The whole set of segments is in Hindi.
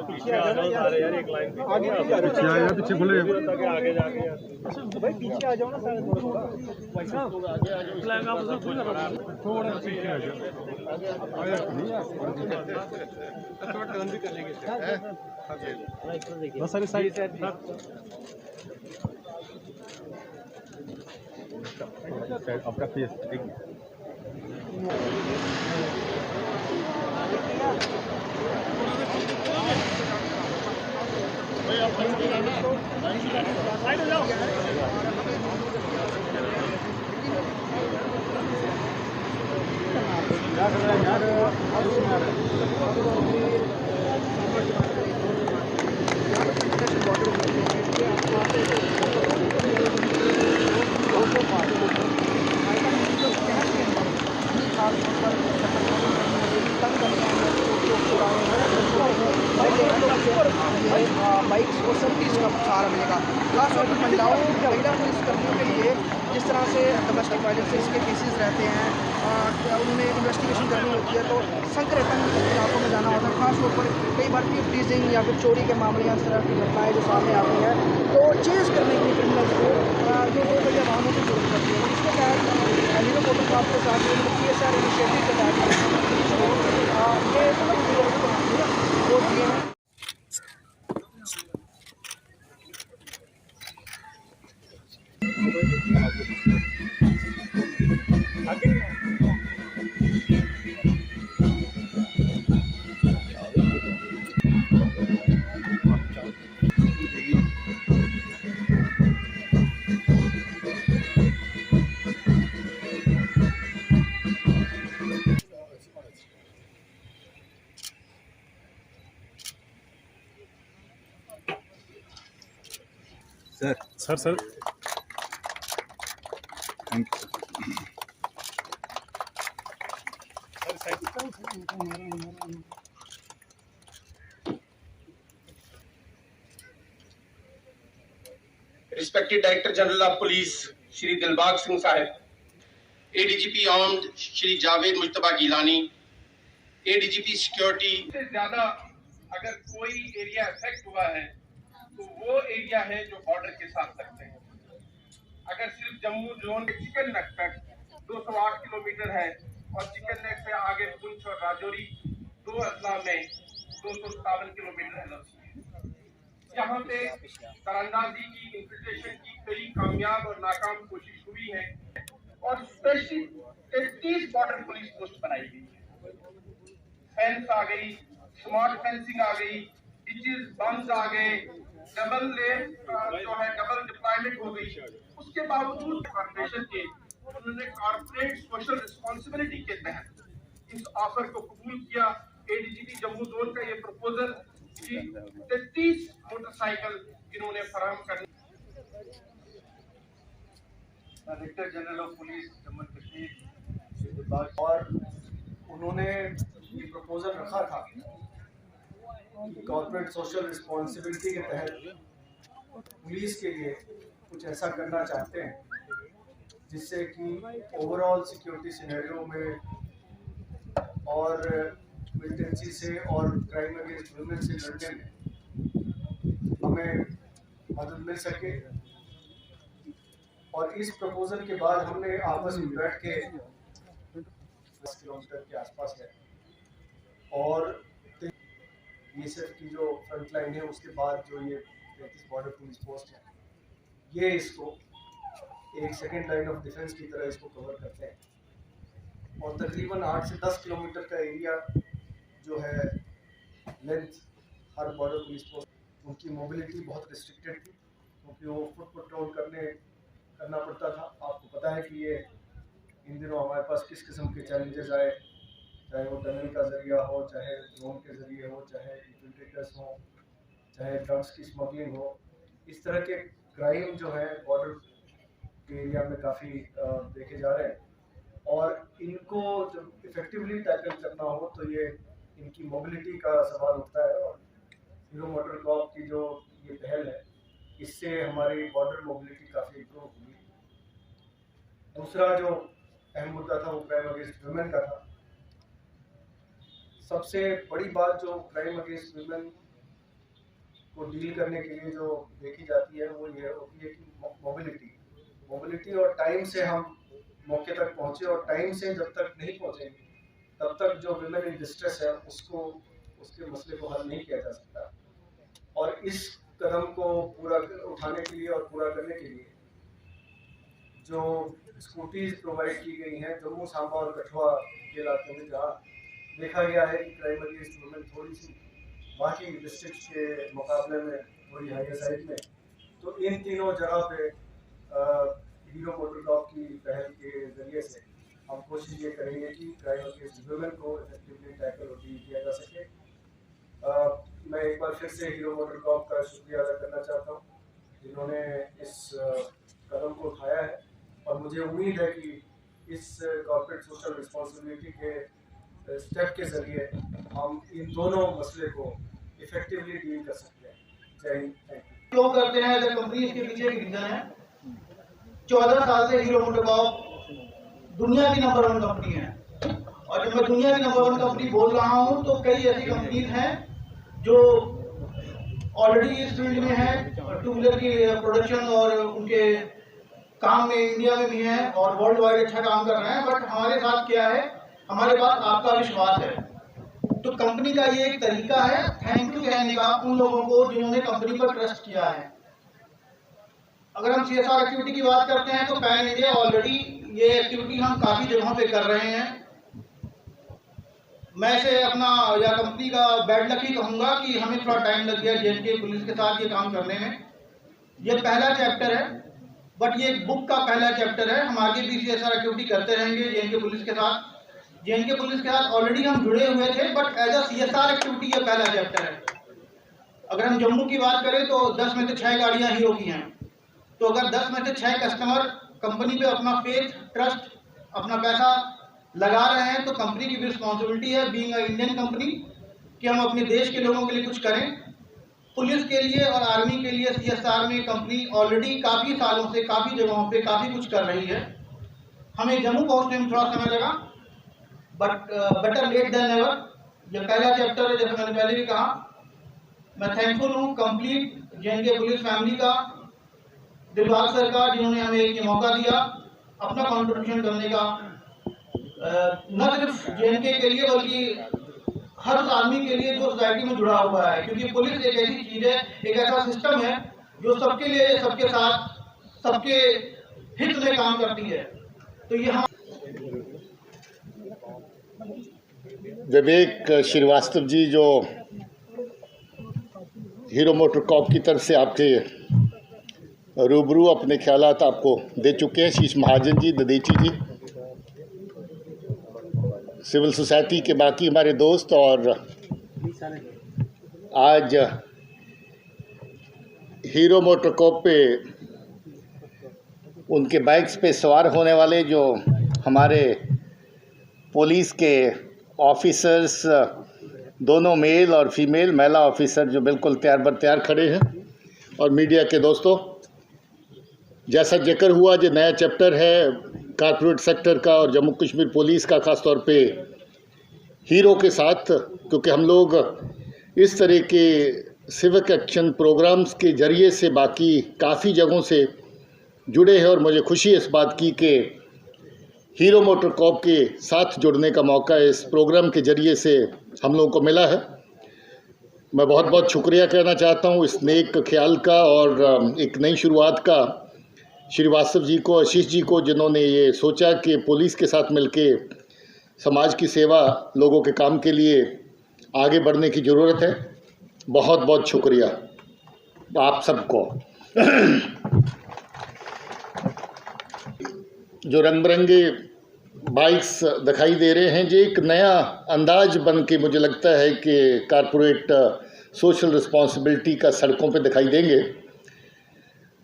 पीछे आ जाओ सारे यार, एक लाइन आगे पीछे आ जाओ, पीछे बोले आगे जाके भाई पीछे आ जाओ ना सारे, थोड़ा भाई साहब आगे आ जाओ, फ्लैग आप थोड़ा पीछे आ जाओ। थोड़ा टर्न भी कर लेंगे बस सारी साइड अपना फेस ठीक साइड हो जाओ। बाइक्स को सब चीज़ का सहारा मिलेगा। खासतौर पर महिला पुलिस कर्मियों के लिए जिस तरह से डोमेस्टिक वायलेंस के केसेस रहते हैं, उनमें इन्वेस्टिगेशन करनी होती है तो संक्रमण इलाकों में जाना होता है। खासतौर पर कई बार टीजिंग या फिर चोरी के मामले या इस तरह की घटनाएं जो सामने आती हैं तो चेज करने के लिए क्रिमिनल्स को जो 2 पहिया वाहनों की जरूरत पड़ती है। इसके तहत हीरो मोटरकॉर्प के साथ CSR इनिशिएटिव के तहत ये वो दिए हैं। Sir thank Respected Director General of Police Shri Dilbag Singh Sahib, ADGP Armed Shri Javed Mujtaba Gilani, ADGP Security से ज्यादा अगर कोई एरिया अफेक्ट हुआ है तो वो एरिया है जो बॉर्डर के साथ लगते हैं। अगर सिर्फ जम्मू जोन के चिकन नेक तक 208 किलोमीटर है और चिकन नेक से आगे पुंछ और राजौरी 2 अजला में 257 किलोमीटर है। यहाँ पे तरंदाजी की इन्फिल्ट्रेशन की कई कामयाब और नाकाम कोशिश हुई है और स्पेशली 33 बॉर्डर पुलिस पोस्ट बनाई गई है। फेंस आ गई, स्मार्ट फेंसिंग आ गई, डिचेस बंद आ गए, डबल लेन जो है डबल डिप्लॉयमेंट हो गई। उसके बावजूद कॉर्पोरेशन के उन्होंने कॉर्पोरेट सोशल रिस्पॉन्सिबिलिटी के तहत इस ऑफर को कबूल किया। एडीजीपी जम्मू जोन का ये प्रपोजल 33 मोटरसाइकिल इन्होंने फराहम कर। Director general of police Jammu Kashmir और उन्होंने ये प्रपोजल रखा था कॉर्पोरेट सोशल रिस्पॉन्सिबिलिटी के तहत पुलिस के लिए कुछ ऐसा करना चाहते हैं जिससे कि ओवरऑल सिक्योरिटी सिनेरियो में और मिलिटेंसी से और क्राइम अगेंस्ट वुमेन से लड़ने में हमें मदद मिल सके। और इस प्रपोजल के बाद हमने आपस में बैठ के 10 किलोमीटर के आसपास है और बीएसएफ की जो फ्रंट लाइन है उसके बाद जो ये 33 बॉर्डर पुलिस पोस्ट है ये इसको एक सेकेंड लाइन ऑफ डिफेंस की तरह इसको कवर करते हैं। और तकरीबन 8 से 10 किलोमीटर का एरिया जो है लेंथ हर बॉर्डर पुलिस पोस्ट उनकी मोबिलिटी बहुत रिस्ट्रिक्टेड थी क्योंकि वो फुट पेट्रोल करना पड़ता था। आपको पता है कि ये इन दिनों हमारे पास किस किस्म के चैलेंजेस आए, चाहे वो टनल का जरिया हो, चाहे ड्रोन के जरिए हो, चाहे इन्फिल्ट्रेटर्स हो, चाहे ड्रग्स की स्मगलिंग हो। इस तरह के क्राइम जो है बॉर्डर के एरिया में काफ़ी देखे जा रहे हैं और इनको जब इफेक्टिवली टैकल करना हो तो ये इनकी मोबिलिटी का सवाल उठता है। और हीरो मोटरकॉर्प की जो ये पहल है इससे हमारी बॉर्डर मोबिलिटी काफ़ी इम्प्रूव हुई। दूसरा जो अहम मुद्दा था वो क्राइम अगेंस्ट वुमेन का था। सबसे बड़ी बात जो क्राइम अगेंस्ट वुमेन को डील करने के लिए जो देखी जाती है वो ये होती है कि मोबिलिटी और टाइम से हम मौके तक पहुँचे, और टाइम से जब तक नहीं पहुँचेंगे तब तक जो विमेन इन डिस्ट्रेस है उसके मसले को हल नहीं किया जा सकता। और इस कदम को पूरा उठाने के लिए और पूरा करने के लिए जो स्कूटीज प्रोवाइड की गई हैं जम्मू, सांबा और कठुआ के इलाके में, जहाँ देखा गया है कि क्राइम अगेंस्ट वुमेन थोड़ी सी बाकी डिस्ट्रिक्ट के मुकाबले में थोड़ी हाइयर साइड में, तो इन तीनों जगह पे हीरो मोटरकॉप की पहल के जरिए से हम कोशिश ये करेंगे कि क्राइम अगेंस्ट वुमेन को इफेक्टिवली टैकल और डील किया जा सके। मैं एक बार फिर से हीरो मोटरकॉप का शुक्रिया अदा करना चाहता हूँ जिन्होंने इस कदम को उठाया है, और मुझे उम्मीद है कि इस कॉर्पोरेट सोशल रिस्पॉन्सिबिलिटी के स्टेप के जरिए हम इन दोनों मसले को इफेक्टिवली डील कर सकते हैं। जय हिंद, थैंक यू। लोग करते हैं अगर कंपनी इसके पीछे एक रीजन है। 14 साल से हीरो मोटरकॉप दुनिया की नंबर 1 कंपनी है, और जब मैं दुनिया की नंबर 1 कंपनी बोल रहा हूं तो कई ऐसी कंपनीज हैं जो ऑलरेडी इस फील्ड में है, टू व्हीलर की प्रोडक्शन और उनके काम में इंडिया में भी है और वर्ल्ड वाइड अच्छा काम कर रहे हैं। बट हमारे साथ क्या है, हमारे पास आपका विश्वास है। तो कंपनी का ये एक तरीका है थैंक यू कहने का उन लोगों को जिन्होंने कंपनी पर ट्रस्ट किया है। अगर हम CSR एक्टिविटी की बात करते हैं तो पैन इंडिया ऑलरेडी ये एक्टिविटी हम काफी जगहों पे कर रहे हैं। मैं से अपना या कंपनी का बैड लक ही कहूंगा कि हमें थोड़ा टाइम लग गया J&K पुलिस के साथ ये काम करने में। ये पहला चैप्टर है, बट ये एक बुक का पहला चैप्टर है। हम आगे भी CSR एक्टिविटी करते रहेंगे J&K पुलिस के साथ। J&K पुलिस के साथ ऑलरेडी हम जुड़े हुए थे, but as a CSR activity ये पहला चैप्टर है। अगर हम जम्मू की बात करें तो 10 में से 6 गाड़ियां हीरो की हैं। तो अगर 10 में से 6 कस्टमर कंपनी पे अपना फेथ, ट्रस्ट, अपना पैसा लगा रहे हैं, तो कंपनी की भी रिस्पॉन्सिबिलिटी है बीइंग अ इंडियन कंपनी कि हम अपने देश के लोगों के लिए कुछ करें। पुलिस के लिए और आर्मी के लिए CSR में कंपनी ऑलरेडी काफ़ी सालों से काफ़ी जगहों पे काफ़ी कुछ कर रही है। हमें जम्मू पहुंचने में थोड़ा समय लगा, but better late than never. ये पहला चैप्टर है, जैसे मैंने पहले भी कहा। मैं थैंकफुल हूँ कंप्लीट J&K पुलिस फैमिली का, दिलबाग सर का, जिन्होंने हमें ये मौका दिया अपना कंट्रीब्यूशन करने का, न सिर्फ J&K के लिए बल्कि हर उस आदमी के लिए जो सोसाइटी में जुड़ा हुआ है। क्योंकि पुलिस एक ऐसी चीज है, एक ऐसा सिस्टम है जो सबके लिए, सबके साथ, सबके हित में काम करती है। तो ये हम विवेक श्रीवास्तव जी जो हीरो मोटरकॉप की तरफ से आपके रूबरू अपने ख्यालात आपको दे चुके हैं। शीश महाजन जी, ददेची जी, सिविल सोसाइटी के बाकी हमारे दोस्त, और आज हीरो मोटरकॉप पे उनके बाइक्स पे सवार होने वाले जो हमारे पुलिस के ऑफिसर्स, दोनों मेल और फीमेल, महिला ऑफिसर जो बिल्कुल तैयार बर तैयार खड़े हैं, और मीडिया के दोस्तों, जैसा जिक्र हुआ जो नया चैप्टर है कॉर्पोरेट सेक्टर का और जम्मू कश्मीर पुलिस का, ख़ास तौर पे हीरो के साथ, क्योंकि हम लोग इस तरह के सिविक एक्शन प्रोग्राम्स के ज़रिए से बाकी काफ़ी जगहों से जुड़े हैं, और मुझे खुशी है इस बात की कि हीरो मोटरकॉप के साथ जुड़ने का मौका इस प्रोग्राम के ज़रिए से हम लोगों को मिला है। मैं बहुत बहुत शुक्रिया कहना चाहता हूँ इस नेक ख्याल का और एक नई शुरुआत का श्रीवास्तव जी को, आशीष जी को, जिन्होंने ये सोचा कि पुलिस के साथ मिलके समाज की सेवा, लोगों के काम के लिए आगे बढ़ने की ज़रूरत है। बहुत बहुत शुक्रिया आप सबको। जो रंग बिरंगे बाइक्स दिखाई दे रहे हैं, जो एक नया अंदाज बन के मुझे लगता है कि कॉर्पोरेट सोशल रिस्पॉन्सिबिलिटी का सड़कों पे दिखाई देंगे।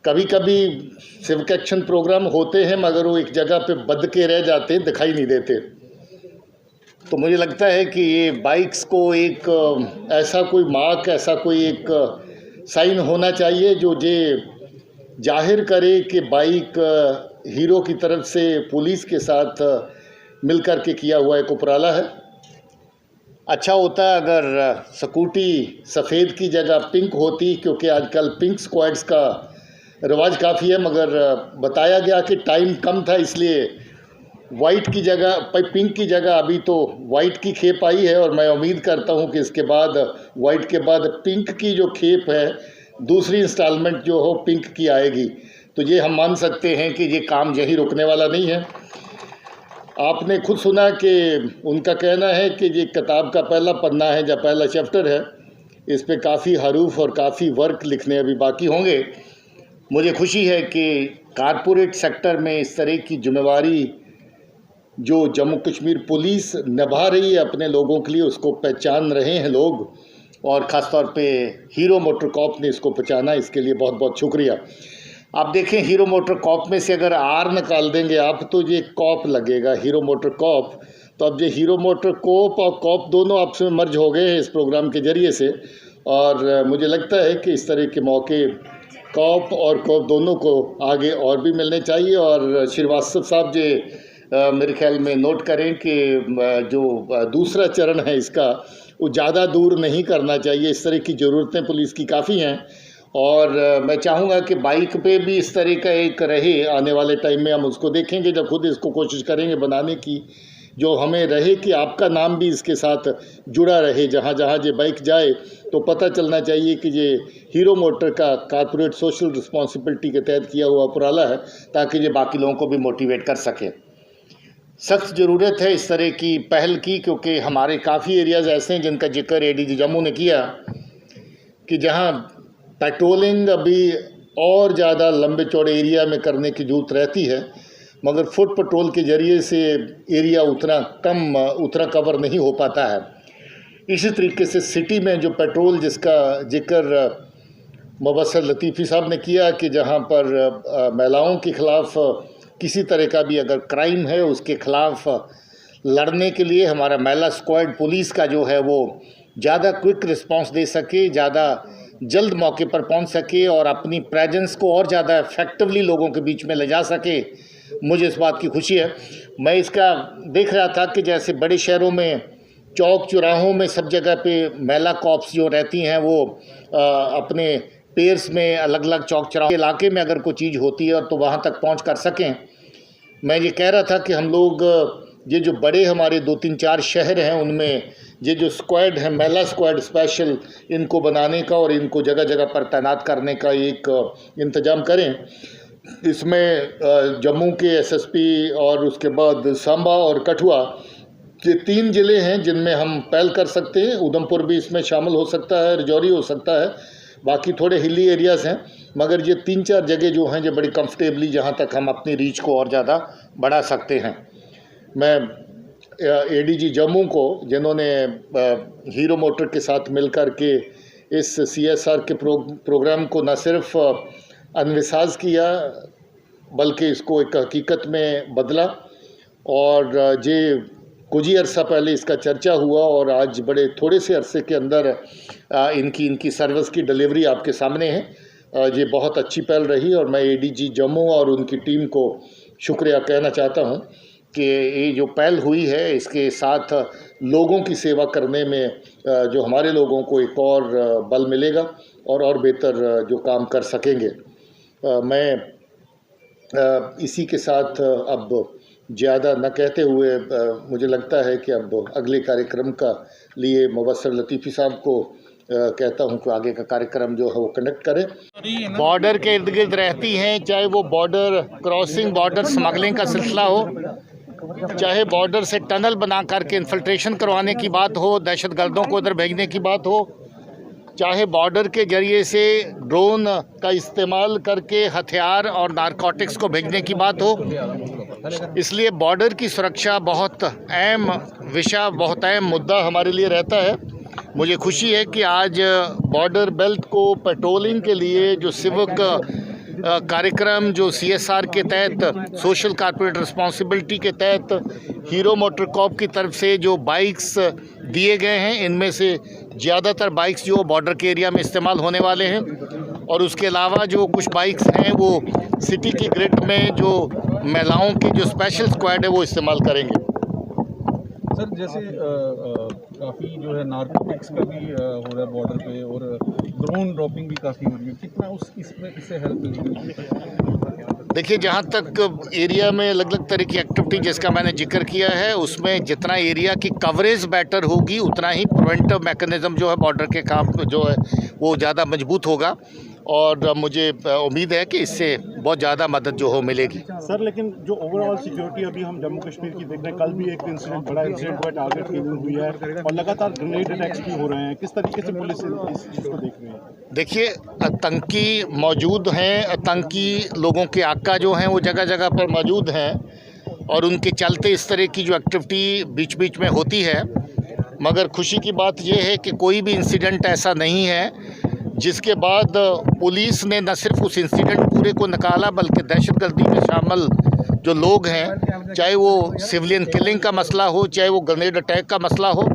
कभी कभी सिविक एक्शन प्रोग्राम होते हैं मगर वो एक जगह पे बंध के रह जाते हैं, दिखाई नहीं देते। तो मुझे लगता है कि ये बाइक्स को एक ऐसा कोई मार्क, ऐसा कोई एक साइन होना चाहिए जो जाहिर करे कि बाइक हीरो की तरफ से पुलिस के साथ मिलकर के किया हुआ एक उपराला है। अच्छा होता अगर स्कूटी सफ़ेद की जगह पिंक होती, क्योंकि आजकल पिंक स्क्वाड्स का रिवाज काफ़ी है, मगर बताया गया कि टाइम कम था इसलिए वाइट की जगह पिंक की जगह अभी तो वाइट की खेप आई है। और मैं उम्मीद करता हूं कि इसके बाद वाइट के बाद पिंक की जो खेप है, दूसरी इंस्टॉलमेंट जो हो पिंक की आएगी। तो ये हम मान सकते हैं कि ये काम यहीं रुकने वाला नहीं है। आपने खुद सुना कि उनका कहना है कि ये किताब का पहला पन्ना है, जो पहला चैप्टर है, इस पे काफ़ी हरूफ और काफ़ी वर्क लिखने अभी बाकी होंगे। मुझे खुशी है कि कारपोरेट सेक्टर में इस तरह की जिम्मेवारी जो जम्मू कश्मीर पुलिस निभा रही है अपने लोगों के लिए, उसको पहचान रहे हैं लोग, और ख़ास तौर पे हीरो मोटर कॉप ने इसको पहचाना। इसके लिए बहुत बहुत शुक्रिया। आप देखें, हीरो मोटर कॉप में से अगर आर निकाल देंगे आप तो ये कॉप लगेगा, हीरो मोटर कॉप। तो अब ये हीरो मोटर कॉप और कॉप दोनों आपस में मर्ज हो गए हैं इस प्रोग्राम के ज़रिए से। और मुझे लगता है कि इस तरह के मौके कॉप और कॉप दोनों को आगे और भी मिलने चाहिए। और श्रीवास्तव साहब जी मेरे ख्याल में नोट करें कि जो दूसरा चरण है इसका, वो ज़्यादा दूर नहीं करना चाहिए। इस तरह की ज़रूरतें पुलिस की काफ़ी हैं, और मैं चाहूँगा कि बाइक पे भी इस तरह का एक रहे। आने वाले टाइम में हम उसको देखेंगे, जब खुद इसको कोशिश करेंगे बनाने की, जो हमें रहे कि आपका नाम भी इसके साथ जुड़ा रहे। जहाँ जहाँ ये बाइक जाए तो पता चलना चाहिए कि ये हीरो मोटर का कारपोरेट सोशल रिस्पॉन्सिबिलिटी के तहत किया हुआ उपराला है, ताकि ये बाकी लोगों को भी मोटिवेट कर सकें। सख्त ज़रूरत है इस तरह की पहल की, क्योंकि हमारे काफ़ी एरियाज़ ऐसे हैं जिनका जिक्र एडीजी जम्मू ने किया कि जहाँ पेट्रोलिंग अभी और ज़्यादा लंबे चौड़े एरिया में करने की ज़रूरत रहती है, मगर फुट पेट्रोल के ज़रिए से एरिया उतना कवर नहीं हो पाता है। इसी तरीके से सिटी में जो पेट्रोल जिसका जिक्र मुबस्सर लतीफ़ी साहब ने किया कि जहाँ पर महिलाओं के ख़िलाफ़ किसी तरह का भी अगर क्राइम है, उसके ख़िलाफ़ लड़ने के लिए हमारा महिला स्क्वाड पुलिस का जो है वो ज़्यादा क्विक रिस्पांस दे सके, ज़्यादा जल्द मौके पर पहुंच सके और अपनी प्रेजेंस को और ज़्यादा इफेक्टिवली लोगों के बीच में ले जा सके, मुझे इस बात की खुशी है। मैं इसका देख रहा था कि जैसे बड़े शहरों में चौक चौराहों में सब जगह पे महिला कॉप्स जो रहती हैं वो अपने पेयर्स में अलग अलग चौक चौराहे इलाके में अगर कोई चीज़ होती है तो वहाँ तक पहुँच कर सकें। मैं ये कह रहा था कि हम लोग ये जो बड़े हमारे 2-3-4 शहर हैं उनमें ये जो स्क्वाड है, महिला स्क्वाड स्पेशल, इनको बनाने का और इनको जगह जगह पर तैनात करने का एक इंतज़ाम करें। इसमें जम्मू के एसएसपी और उसके बाद सांबा और कठुआ, ये 3 ज़िले हैं जिनमें हम पहल कर सकते हैं। उधमपुर भी इसमें शामिल हो सकता है, राजौरी हो सकता है, बाकी थोड़े हिली एरियाज़ हैं, मगर ये 3-4 जगह जो हैं ये बड़ी कंफर्टेबली जहाँ तक हम अपनी रीच को और ज़्यादा बढ़ा सकते हैं। मैं एडीजी जम्मू को, जिन्होंने हीरो मोटर के साथ मिलकर के इस सीएसआर के प्रोग्राम को न सिर्फ अनविसाज किया बल्कि इसको एक हकीकत में बदला, और ये कुछ ही अरसा पहले इसका चर्चा हुआ और आज बड़े थोड़े से अरसे के अंदर इनकी सर्विस की डिलीवरी आपके सामने है। ये बहुत अच्छी पहल रही और मैं एडीजी जम्मू और उनकी टीम को शुक्रिया कहना चाहता हूँ कि ये जो पहल हुई है इसके साथ लोगों की सेवा करने में जो हमारे लोगों को एक और बल मिलेगा और बेहतर जो काम कर सकेंगे। मैं इसी के साथ अब ज़्यादा न कहते हुए मुझे लगता है कि अब अगले कार्यक्रम का लिए मुबस्सर लतीफ़ी साहब को कहता हूं कि आगे का कार्यक्रम जो है वो कंडक्ट करें। बॉर्डर के इर्द गिर्द रहती हैं, चाहे वो बॉर्डर क्रॉसिंग, बॉर्डर स्मगलिंग का सिलसिला हो, चाहे बॉर्डर से टनल बना करके इन्फिल्ट्रेशन करवाने की बात हो, दहशतगर्दों को उधर भेजने की बात हो, चाहे बॉर्डर के जरिए से ड्रोन का इस्तेमाल करके हथियार और नारकोटिक्स को भेजने की बात हो। इसलिए बॉर्डर की सुरक्षा बहुत अहम विषय, बहुत अहम मुद्दा हमारे लिए रहता है। मुझे खुशी है कि आज बॉर्डर बेल्ट को पेट्रोलिंग के लिए जो सिविक कार्यक्रम जो सीएसआर के तहत, सोशल कॉर्पोरेट रिस्पॉन्सिबिलिटी के तहत हीरो मोटर कॉप की तरफ से जो बाइक्स दिए गए हैं, इनमें से ज़्यादातर बाइक्स जो बॉर्डर के एरिया में इस्तेमाल होने वाले हैं, और उसके अलावा जो कुछ बाइक्स हैं वो सिटी की ग्रिड में जो महिलाओं की जो स्पेशल स्क्वाड है वो इस्तेमाल करेंगे। सर जैसे काफ़ी जो है नार्कोटिक्स का भी हो रहा है बॉर्डर पे, और ड्रोन ड्रॉपिंग भी काफ़ी हो रही है, कितना इससे हेल्प मिलेगी? देखिए, जहाँ तक एरिया में अलग अलग तरह की एक्टिविटी जिसका मैंने जिक्र किया है, उसमें जितना एरिया की कवरेज बेटर होगी उतना ही प्रिवेंटिव मैकेनिज्म जो है बॉर्डर के काम जो है वो ज़्यादा मजबूत होगा, और मुझे उम्मीद है कि इससे बहुत ज़्यादा मदद जो हो मिलेगी। सर लेकिन जो ओवरऑल सिक्योरिटी अभी हम जम्मू कश्मीर की देख रहे हैं, कल भी एक इंसिडेंट, बड़ा इंसिडेंट हुआ, टारगेट किलिंग हुई है, और लगातार ग्रेनेड अटैक्स भी हो रहे हैं, किस तरीके से पुलिस इस चीज़ को देख रही है? देखिए, आतंकी मौजूद हैं, आतंकी लोगों के आका जो हैं वो जगह जगह पर मौजूद हैं, और उनके चलते इस तरह की जो एक्टिविटी बीच बीच में होती है। मगर खुशी की बात यह है कि कोई भी इंसिडेंट ऐसा नहीं है जिसके बाद पुलिस ने न सिर्फ उस इंसिडेंट पूरे को निकाला, बल्कि दहशतगर्दी में शामिल जो लोग हैं, चाहे वो सिविलियन किलिंग का मसला हो, चाहे वो ग्रेनेड अटैक का मसला हो,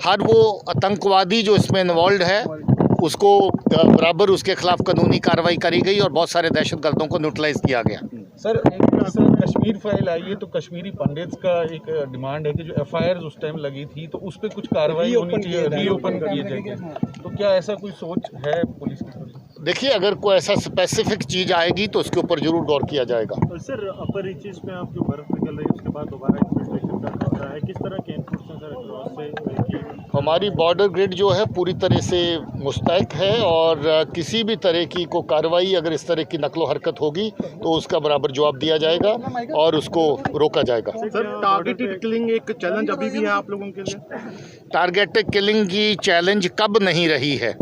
हर वो आतंकवादी जो इसमें इन्वॉल्व है उसको बराबर उसके खिलाफ कानूनी कार्रवाई करी गई और बहुत सारे दहशतगर्दों को न्यूट्रलाइज किया गया। सर एक कश्मीर फाइल आई है, तो कश्मीरी पंडित्स का एक डिमांड है कि जो एफआईआर उस टाइम लगी थी तो उस पर कुछ कार्रवाई होनी चाहिए, रीओपन किए जाएंगे, तो क्या ऐसा कोई सोच है पुलिस की? देखिए, अगर कोई ऐसा स्पेसिफिक चीज़ आएगी तो उसके ऊपर जरूर गौर किया जाएगा। सर, अपर रीचेस में आप जो बर्फ निकल रही है उसके बाद दोबारा इंस्पेक्शन का खतरा है, किस तरह के इनपुट्स हैं सर क्रॉस से? हमारी बॉर्डर ग्रिड जो है पूरी तरह से मुस्तैद है, और किसी भी तरह की को कार्रवाई अगर इस तरह की नकलो हरकत होगी तो उसका बराबर जवाब दिया जाएगा और उसको रोका जाएगा। सर टारगेटेड किलिंग एक चैलेंज अभी भी है आप लोगों के लिए? टारगेटेड किलिंग की चैलेंज कब नहीं रही है,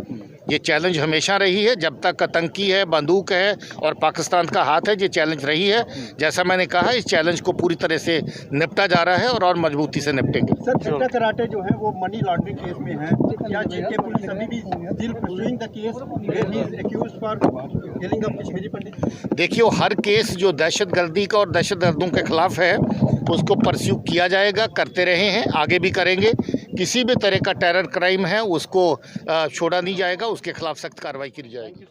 ये चैलेंज हमेशा रही है। जब तक आतंकी है, बंदूक है और पाकिस्तान का हाथ है, ये चैलेंज रही है। जैसा मैंने कहा, इस चैलेंज को पूरी तरह से निपटा जा रहा है और मजबूती से निपटेंगे। सर चिट्टा कराटे जो है वो मनी लॉन्ड्रिंग केस में है, क्या जेके पुलिस अभी भी still pursuing the case where he is accused for killing of Kashmiri Pandit? देखिए, हर केस जो दहशतगर्दी का और दहशतगर्दों के खिलाफ है उसको परस्यू किया जाएगा, करते रहे हैं, आगे भी करेंगे। किसी भी तरह का टेरर क्राइम है उसको छोड़ा नहीं जाएगा, उसके खिलाफ सख्त कार्रवाई की जाएगी।